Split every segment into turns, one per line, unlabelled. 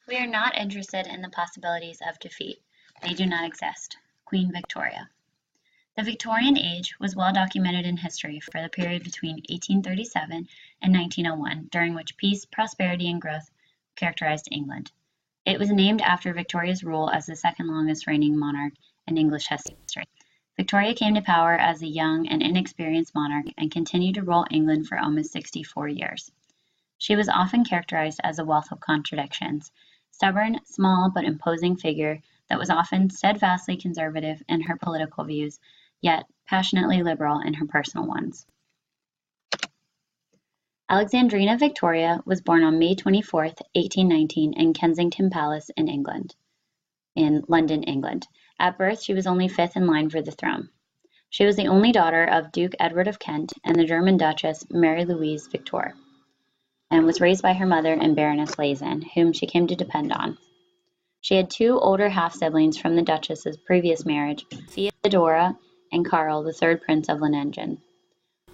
We are not interested in the possibilities of defeat. They do not exist. Queen Victoria. The Victorian age was well documented in history for the period between 1837 and 1901, during which peace, prosperity, and growth characterized England. It was named after Victoria's rule as the second longest reigning monarch in English history. Victoria came to power as a young and inexperienced monarch and continued to rule England for almost 64 years. She was often characterized as a wealth of contradictions, stubborn, small, but imposing figure that was often steadfastly conservative in her political views, yet passionately liberal in her personal ones. Alexandrina Victoria was born on May 24, 1819, in Kensington Palace in London, England. At birth, she was only fifth in line for the throne. She was the only daughter of Duke Edward of Kent and the German Duchess Mary Louise Victor, and was raised by her mother and Baroness Lazen, whom she came to depend on. She had two older half-siblings from the Duchess's previous marriage, Theodora and Karl, the third Prince of Leiningen.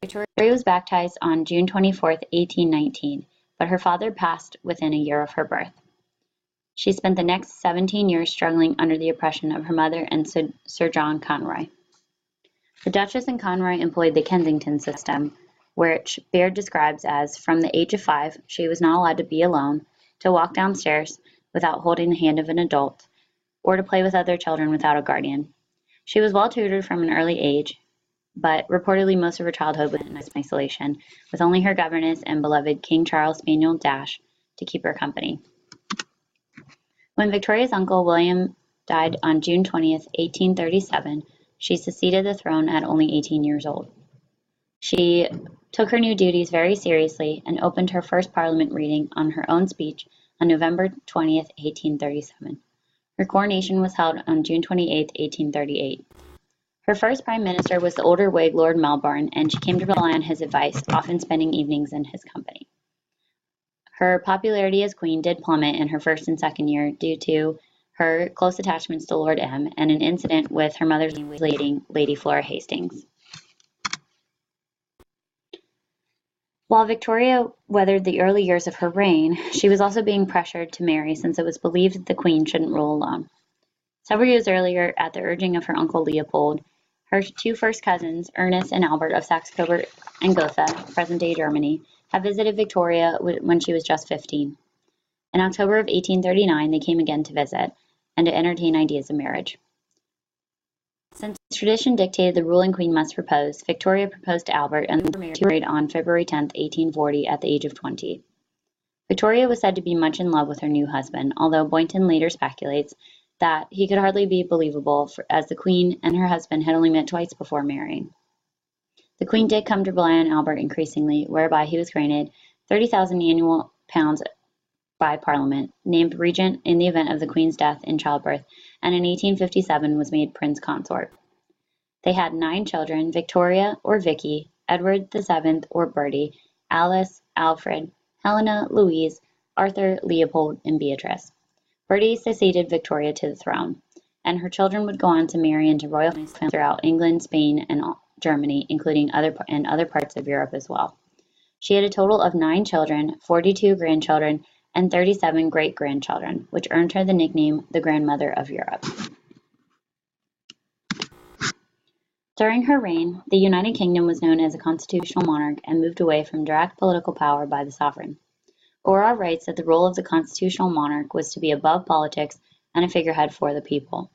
Victoria was baptized on June 24, 1819, but her father passed within a year of her birth. She spent the next 17 years struggling under the oppression of her mother and Sir John Conroy. The Duchess and Conroy employed the Kensington system, which Baird describes as, from the age of 5, she was not allowed to be alone, to walk downstairs without holding the hand of an adult, or to play with other children without a guardian. She was well tutored from an early age, but reportedly most of her childhood was in isolation, with only her governess and beloved King Charles Spaniel Dash to keep her company. When Victoria's uncle William died on June 20, 1837, she succeeded the throne at only 18 years old. She took her new duties very seriously and opened her first Parliament reading on her own speech on November 20, 1837. Her coronation was held on June 28, 1838. Her first prime minister was the older Whig Lord Melbourne, and she came to rely on his advice, often spending evenings in his company. Her popularity as queen did plummet in her first and second year due to her close attachments to Lord M and an incident with her mother's Lady Flora Hastings. While Victoria weathered the early years of her reign, she was also being pressured to marry since it was believed that the queen shouldn't rule alone. Several years earlier, at the urging of her uncle Leopold, her two first cousins, Ernest and Albert of Saxe-Coburg and Gotha, present-day Germany, had visited Victoria when she was just 15. In October of 1839, they came again to visit and to entertain ideas of marriage. Since tradition dictated the ruling queen must propose, Victoria proposed to Albert and they were married on February 10, 1840, at the age of 20. Victoria was said to be much in love with her new husband, although Boynton later speculates that he could hardly be believable as the queen and her husband had only met twice before marrying. The queen did come to rely on Albert increasingly, whereby he was granted 30,000 annual pounds by Parliament, named regent in the event of the queen's death in childbirth, and in 1857 was made prince consort. They had 9 children: Victoria or Vicky, Edward VII or Bertie, Alice, Alfred, Helena, Louise, Arthur, Leopold, and Beatrice. Bertie succeeded Victoria to the throne, and her children would go on to marry into royal families throughout England, Spain, and Germany, including other parts of Europe as well. She had a total of 9 children, 42 grandchildren, and 37 great-grandchildren, which earned her the nickname the Grandmother of Europe. During her reign, the United Kingdom was known as a constitutional monarch and moved away from direct political power by the sovereign. Aurora writes that the role of the constitutional monarch was to be above politics and a figurehead for the people.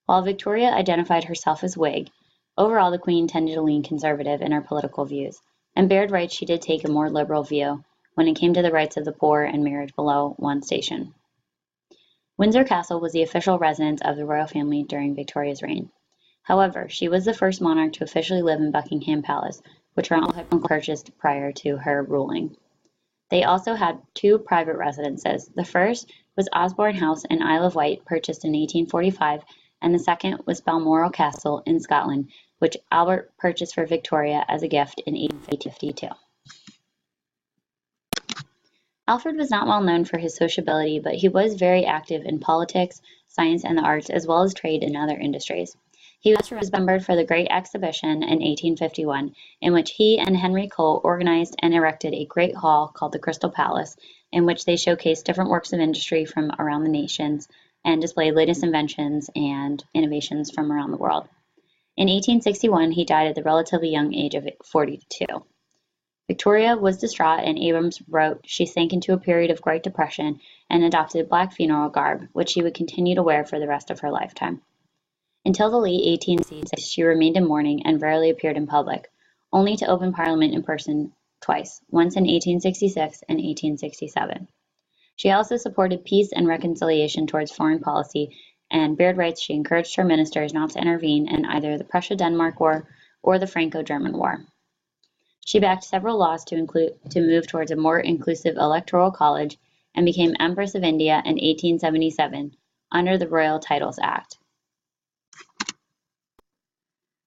While Victoria identified herself as Whig, overall the Queen tended to lean conservative in her political views, and Baird writes she did take a more liberal view when it came to the rights of the poor and marriage below one station. Windsor Castle was the official residence of the royal family during Victoria's reign. However, she was the first monarch to officially live in Buckingham Palace, which her uncle had purchased prior to her ruling. They also had 2 private residences. The first was Osborne House in Isle of Wight, purchased in 1845, and the second was Balmoral Castle in Scotland, which Albert purchased for Victoria as a gift in 1852. Alfred was not well known for his sociability, but he was very active in politics, science, and the arts, as well as trade and other industries. He was remembered for the Great Exhibition in 1851, in which he and Henry Cole organized and erected a great hall called the Crystal Palace in which they showcased different works of industry from around the nations and displayed latest inventions and innovations from around the world. In 1861, he died at the relatively young age of 42. Victoria was distraught, and Abrams wrote she sank into a period of Great Depression and adopted black funeral garb, which she would continue to wear for the rest of her lifetime. Until the late 1860s, she remained in mourning and rarely appeared in public, only to open Parliament in person twice, once in 1866 and 1867. She also supported peace and reconciliation towards foreign policy, and Baird writes she encouraged her ministers not to intervene in either the Prussia-Denmark War or the Franco-German War. She backed several laws to move towards a more inclusive electoral college and became Empress of India in 1877 under the Royal Titles Act.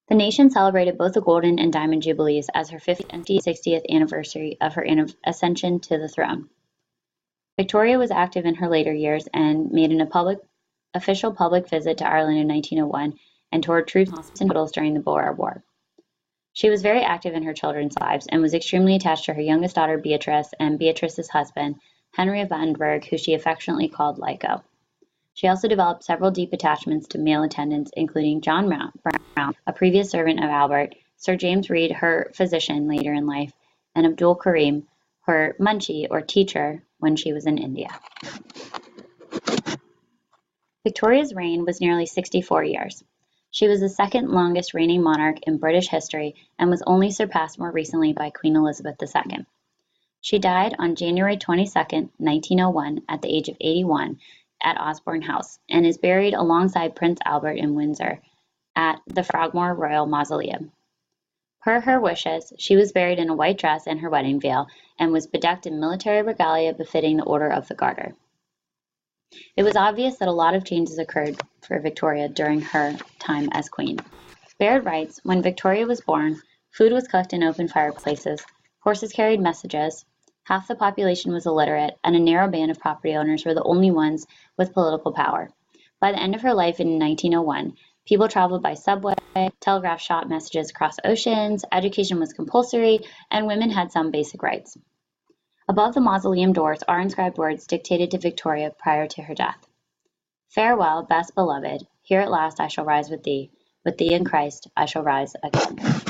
The nation celebrated both the Golden and Diamond Jubilees as her 50th and 60th anniversary of her ascension to the throne. Victoria was active in her later years and made an official public visit to Ireland in 1901 and toured troops and hospitals during the Boer War. She was very active in her children's lives and was extremely attached to her youngest daughter Beatrice and Beatrice's husband, Henry of Battenberg, who she affectionately called Lyco. She also developed several deep attachments to male attendants, including John Brown, a previous servant of Albert, Sir James Reed, her physician later in life, and Abdul Karim, her munchie or teacher when she was in India. Victoria's reign was nearly 64 years. She was the second longest reigning monarch in British history and was only surpassed more recently by Queen Elizabeth II. She died on January 22, 1901, at the age of 81 at Osborne House, and is buried alongside Prince Albert in Windsor at the Frogmore Royal Mausoleum. Per her wishes, she was buried in a white dress and her wedding veil, and was bedecked in military regalia befitting the Order of the Garter. It was obvious that a lot of changes occurred for Victoria during her time as queen. Baird writes, when Victoria was born, food was cooked in open fireplaces, horses carried messages, half the population was illiterate, and a narrow band of property owners were the only ones with political power. By the end of her life in 1901, people traveled by subway, telegraph shot messages across oceans, education was compulsory, and women had some basic rights. Above the mausoleum doors are inscribed words dictated to Victoria prior to her death. Farewell, best beloved, here at last I shall rise with thee in Christ I shall rise again.